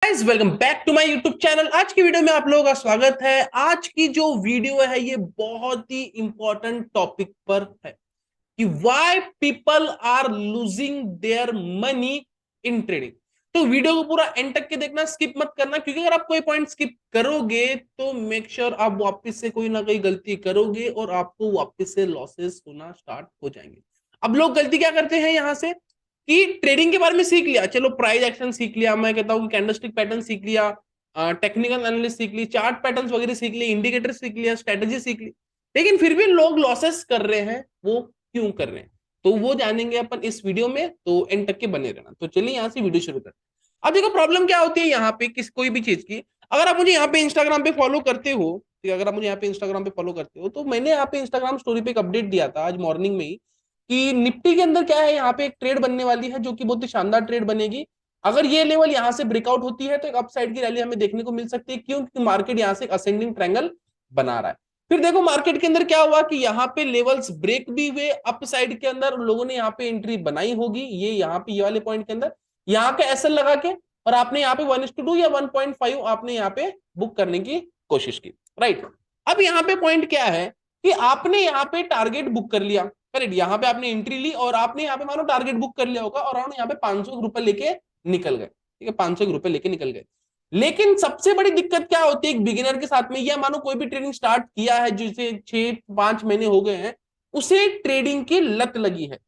Guys welcome back to my YouTube channel. आज की video में आप लोगों का स्वागत है। आज की जो वीडियो है ये बहुत ही इंपॉर्टेंट टॉपिक पर है कि why people are losing their money in trading. तो वीडियो को पूरा एंड तक के देखना, स्किप मत करना, क्योंकि अगर आप कोई पॉइंट स्किप करोगे तो मेक श्योर आप वापस से कोई ना कोई गलती करोगे और आपको वापस से लॉसेस होना स्टार्ट हो जाएंगे। अब लोग गलती क्या करते हैं यहां से कि ट्रेडिंग के बारे में सीख लिया, चलो प्राइस एक्शन सीख लिया, मैं कहता हूँ कि कैंडलस्टिक पैटर्न सीख लिया, टेक्निकल एनालिसिस सीख ली, चार्ट पैटर्न्स वगैरह सीख लिए, इंडिकेटर सीख लिया, स्ट्रेटेजी सीख ली, लेकिन फिर भी लोग लॉसेस कर रहे हैं। वो क्यों कर रहे हैं तो वो जानेंगे अपन इस वीडियो में, तो एंड तक के बने रहना। तो चलिए यहाँ से वीडियो शुरू करते हैं। अब देखो प्रॉब्लम क्या होती है यहाँ पे किस कोई भी चीज की। अगर आप मुझे यहाँ पे इंस्टाग्राम पे फॉलो करते हो, ठीक है, अगर आप मुझे यहाँ पे इंस्टाग्राम पे फॉलो करते हो तो मैंने यहाँ पे इंस्टाग्राम स्टोरी पे एक अपडेट दिया था आज मॉर्निंग में ही कि निफ्टी के अंदर क्या है, यहाँ पे एक ट्रेड बनने वाली है जो कि बहुत ही शानदार ट्रेड बनेगी। अगर ये लेवल यहाँ से ब्रेकआउट होती है तो एक अपसाइड की रैली हमें देखने को मिल सकती है। क्यों? क्योंकि मार्केट यहाँ से एक असेंडिंग ट्रायंगल बना रहा है। फिर देखो मार्केट के अंदर क्या हुआ कि यहाँ पे लेवल्स ब्रेक भी हुए अप साइड के अंदर, लोगों ने यहाँ पे एंट्री बनाई होगी, ये यहाँ पे ये वाले पॉइंट के अंदर यहाँ के एसएल लगा के, और आपने यहाँ पे 1:2 या 1.5 आपने यहाँ पे बुक करने की कोशिश की, राइट। अब यहाँ पे पॉइंट क्या है कि आपने यहाँ पे टारगेट बुक कर लिया, करेक्ट। यहाँ पे आपने एंट्री ली और आपने यहाँ पे मानो टारगेट बुक कर लिया होगा और अराउंड यहाँ पे 500 रुपए लेके निकल गए, ठीक है, 500 रुपए लेके निकल गए। लेकिन सबसे बड़ी दिक्कत क्या होती है एक बिगिनर के साथ में, या मानो कोई भी ट्रेडिंग स्टार्ट किया है जिसे 6-5 महीने हो गए हैं, उसे ट्रेडिंग की लत लगी है।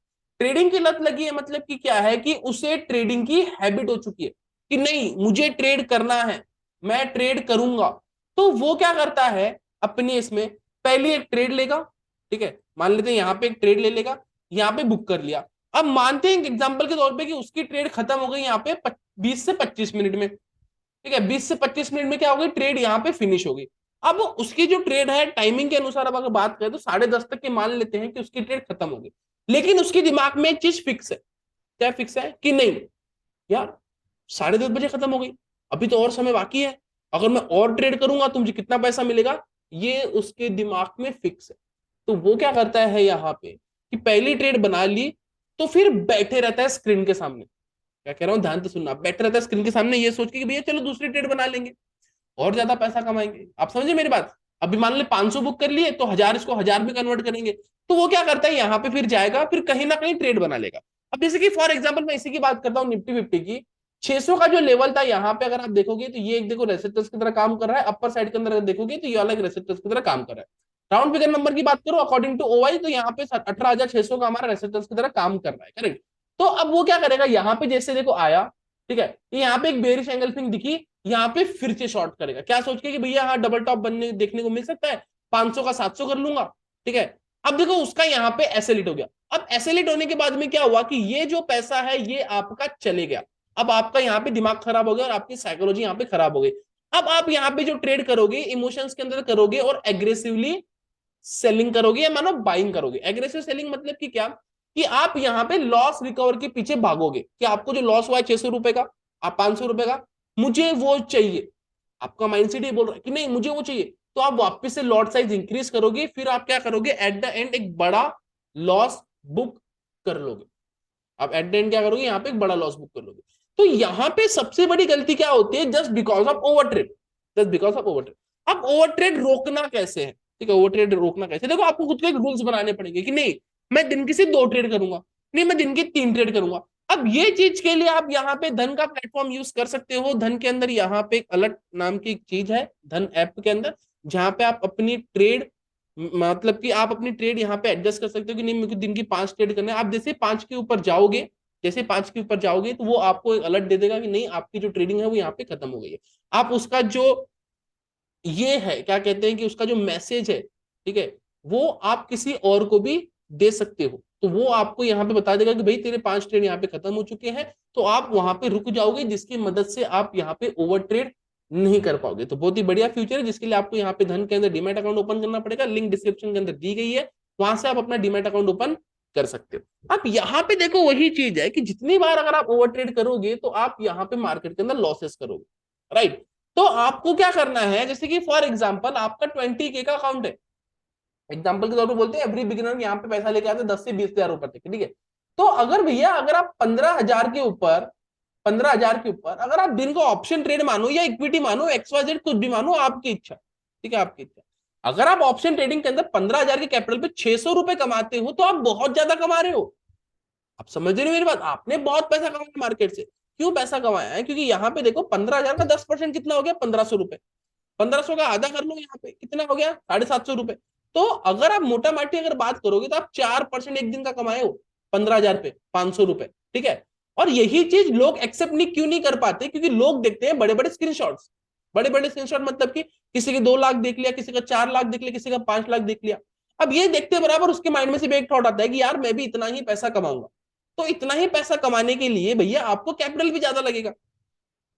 ट्रेडिंग की लत लगी है मतलब कि क्या है कि उसे ट्रेडिंग की हैबिट हो चुकी है कि नहीं मुझे ट्रेड करना है, मैं ट्रेड करूंगा। तो वो क्या करता है अपने इसमें पहले एक ट्रेड लेगा, ठीक है, मान लेते हैं यहाँ पे एक ट्रेड ले लेगा, यहाँ पे बुक कर लिया। अब मानते हैं एग्जांपल के तौर पे कि उसकी ट्रेड खत्म हो गई यहाँ पे 20 से 25 मिनट में, ठीक है, 20 से 25 मिनट में क्या हो गई ट्रेड यहाँ पे फिनिश हो गई। अब उसकी जो ट्रेड है टाइमिंग के अनुसार अब अगर बात करें तो 10:30 तक के मान लेते हैं कि उसकी ट्रेड खत्म हो गई। लेकिन उसके दिमाग में एक चीज फिक्स है, क्या फिक्स है कि नहीं यार 10:30 बजे खत्म हो गई, अभी तो और समय बाकी है, अगर मैं और ट्रेड करूंगा तो मुझे कितना पैसा मिलेगा, ये उसके दिमाग में फिक्स है। तो वो क्या करता है यहाँ पे कि पहली ट्रेड बना ली तो फिर बैठे रहता है स्क्रीन के सामने, क्या कह रहा हूँ ध्यान से सुनना, बैठे रहता है स्क्रीन के सामने ये सोच के कि भैया चलो दूसरी ट्रेड बना लेंगे और ज्यादा पैसा कमाएंगे। आप समझे मेरी बात? अभी मान ले 500 बुक कर लिए तो 1000 इसको 1000 में कन्वर्ट करेंगे। तो वो क्या करता है यहाँ पे फिर जाएगा, फिर कहीं ना कहीं ट्रेड बना लेगा। अब जैसे कि फॉर एग्जाम्पल मैं इसी की बात करता हूँ निफ्टी फिफ्टी की, 600 का जो लेवल था यहाँ पे अगर आप देखोगे तो ये एक देखो रेसिस्टेंस की तरह काम कर रहा है, अपर साइड के अंदर अगर देखोगे तो ये अलग रेसिस्टेंस की तरह काम कर रहा है। राउंड फिगर नंबर की बात करो अकॉर्डिंग टू ओवाई तो यहाँ पे 18,600 का हमारा रेसिस्टेंस की तरह काम कर रहा है, करेक्ट। तो अब वो क्या करेगा यहाँ पे जैसे देखो आया, ठीक है, यहाँ पे एक बेरिश एंगल्फिंग दिखी, यहाँ पे फिर से शॉर्ट करेगा, क्या सोच के कि भैया हाँ डबल टॉप बनने देखने को मिल सकता है, 500 का 700 कर लूंगा, ठीक है। अब देखो उसका यहाँ पे एसेलिट हो गया। अब एसेलिट होने के बाद में क्या हुआ कि ये जो पैसा है ये आपका चले गया। अब आपका यहाँ पे दिमाग खराब हो गया और आपकी साइकोलॉजी यहाँ पे खराब हो गई। अब आप यहाँ पे जो ट्रेड करोगे इमोशंस के अंदर करोगे और एग्रेसिवली सेलिंग करोगे या मानो बाइंग करोगे। एग्रेसिव सेलिंग मतलब कि क्या कि आप यहाँ पे लॉस रिकवर के पीछे भागोगे कि आपको जो लॉस हुआ है 600 रुपए का, आप 500 रुपए का, मुझे वो चाहिए। आपका माइंडसेट ये बोल रहा है कि नहीं मुझे वो चाहिए, तो आप वापस से लॉट साइज इंक्रीज करोगे, फिर आप क्या करोगे एट द एंड एक बड़ा लॉस बुक कर लोगे। आप एट द एंड क्या करोगे यहाँ पे एक बड़ा लॉस बुक कर लोगे। तो यहाँ पे सबसे बड़ी गलती क्या होती है just because of over trade, just because of over trade. अब ओवर ट्रेड रोकना कैसे है, ठीक है, ओवर ट्रेड रोकना कैसे, देखो आपको खुद के एक रूल्स बनाने पड़ेंगे कि नहीं मैं दिन की सिर्फ 2 ट्रेड करूंगा, नहीं मैं दिन की 3 ट्रेड करूंगा। अब ये चीज के लिए आप यहाँ पे धन का प्लेटफॉर्म यूज कर सकते हो। धन के अंदर यहाँ पे एक अलर्ट नाम की एक चीज है धन ऐप के अंदर, जहां पे आप अपनी ट्रेड मतलब कि आप अपनी ट्रेड यहाँ पे एडजस्ट कर सकते हो कि नहीं मुझे दिन की 5 ट्रेड करना है। आप जैसे 5 के ऊपर जाओगे, जैसे 5 के ऊपर जाओगे तो वो आपको एक अलर्ट दे देगा कि नहीं आपकी जो ट्रेडिंग है वो यहाँ पे खत्म हो गई है। आप उसका जो ये है क्या कहते हैं कि उसका जो मैसेज है, ठीक है, वो आप किसी और को भी दे सकते हो। तो वो आपको यहाँ पे बता देगा कि भाई तेरे 5 ट्रेड यहाँ पे खत्म हो चुके हैं, तो आप वहां पे रुक जाओगे, जिसकी मदद से आप यहाँ पे ओवर ट्रेड नहीं कर पाओगे। तो बहुत ही बढ़िया फ्यूचर है जिसके लिए आपको यहाँ पे धन के अंदर डीमैट अकाउंट ओपन करना पड़ेगा, लिंक डिस्क्रिप्शन के अंदर दी गई है, वहां से आप अपना डीमैट अकाउंट ओपन कर सकते हो। अब यहाँ पे देखो वही चीज है कि जितनी बार अगर आप ओवर ट्रेड करोगे तो आप यहाँ पे मार्केट के अंदर लॉसेस करोगे, राइट। तो आपको क्या करना है, जैसे कि फॉर एग्जांपल आपका 20K का अकाउंट है, एग्जांपल के तौर पर बोलते हैं एवरी बिगिनर यहाँ पे पैसा लेके आते हैं 10 से 20 हजार रुपए तक, ठीक है। तो अगर भैया अगर आप 15,000 के ऊपर 15,000 के ऊपर, अगर आप दिन का ऑप्शन ट्रेड मानो या इक्विटी मानो, XYZ कुछ भी मानो, आपकी इच्छा, ठीक है, आपकी इच्छा। अगर आप ऑप्शन ट्रेडिंग के अंदर 15,000 के कैपिटल पे 600 रुपए कमाते हो तो आप बहुत ज्यादा कमा रहे हो। आप समझ रहे हो मेरी बात? आपने बहुत पैसा कमाया मार्केट से। क्यों पैसा कमाया है? क्योंकि यहाँ पे देखो 15,000 का 10% कितना हो गया? 1,500 रुपए। 1,500 का आधा कर लो, यहाँ पे कितना हो गया? 750 रुपए। तो अगर आप मोटा माटी अगर बात करोगे तो आप 4% एक दिन का कमाए हो 15,000 पे, 500 रुपए, ठीक है। और यही चीज लोग एक्सेप्ट नहीं क्यों नहीं कर पाते? क्योंकि लोग देखते हैं बड़े बड़े स्क्रीनशॉट्स। बड़े बड़े स्क्रीनशॉट मतलब कि किसी के 2 लाख देख लिया, किसी का 4 लाख देख लिया, किसी का 5 लाख देख लिया। अब ये देखते बराबर उसके माइंड में से भी एक थॉट आता है कि यार मैं भी इतना ही पैसा कमाऊंगा। तो इतना ही पैसा कमाने के लिए भैया आपको कैपिटल भी ज्यादा लगेगा।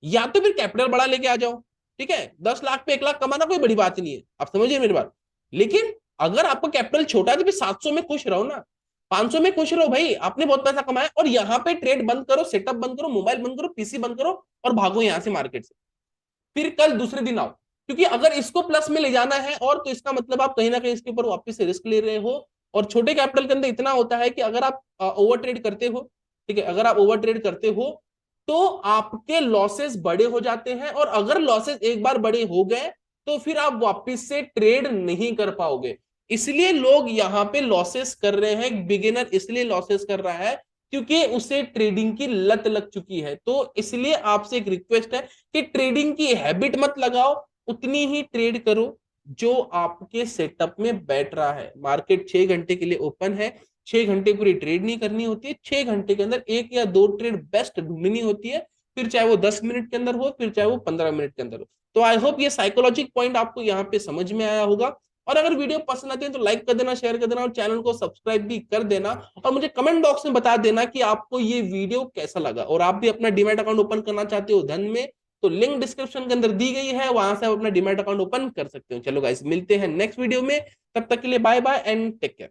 या तो फिर कैपिटल बड़ा लेके आ जाओ, ठीक है। 10 लाख पे 1 लाख कमाना कोई बड़ी बात नहीं है, आप समझिए मेरी बात। लेकिन अगर आपको कैपिटल छोटा है तो फिर 700 में खुश रहो ना, 500 में खुश रहो भाई, आपने बहुत पैसा कमाया। और यहाँ पे ट्रेड बंद करो, सेटअप बंद करो, मोबाइल बंद करो, पीसी बंद करो और भागो यहाँ से मार्केट से। फिर कल दूसरे दिन आओ, क्योंकि अगर इसको प्लस में ले जाना है और तो इसका मतलब आप कहीं ना कहीं इसके ऊपर वापस से रिस्क ले रहे हो। और छोटे कैपिटल के अंदर इतना होता है कि अगर आप ओवर ट्रेड करते हो, ठीक है, अगर आप ओवर ट्रेड करते हो तो आपके लॉसेस बड़े हो जाते हैं। और अगर लॉसेस एक बार बड़े हो गए तो फिर आप वापस से ट्रेड नहीं कर पाओगे। इसलिए लोग यहाँ पे लॉसेस कर रहे हैं। बिगिनर इसलिए लॉसेस कर रहा है क्योंकि उसे ट्रेडिंग की लत लग चुकी है। तो इसलिए आपसे एक रिक्वेस्ट है कि ट्रेडिंग की हैबिट मत लगाओ, उतनी ही ट्रेड करो जो आपके सेटअप में बैठ रहा है। मार्केट 6 घंटे के लिए ओपन है, 6 घंटे पूरी ट्रेड नहीं करनी होती है। 6 घंटे के अंदर 1 या 2 ट्रेड बेस्ट ढूंढनी होती है, फिर चाहे वो 10 मिनट के अंदर हो, फिर चाहे वो 15 मिनट के अंदर हो। तो आई होप ये साइकोलॉजिक पॉइंट आपको यहाँ पे समझ में आया होगा। और अगर वीडियो पसंद आती है तो लाइक कर देना, शेयर कर देना और चैनल को सब्सक्राइब भी कर देना। और मुझे कमेंट बॉक्स में बता देना कि आपको ये वीडियो कैसा लगा। और आप भी अपना डीमैट अकाउंट ओपन करना चाहते हो धन में, तो लिंक डिस्क्रिप्शन के अंदर दी गई है, वहां से आप अपना डीमैट अकाउंट ओपन कर सकते हो। चलो गाइस, मिलते हैं नेक्स्ट वीडियो में, तब तक के लिए bye bye and take care.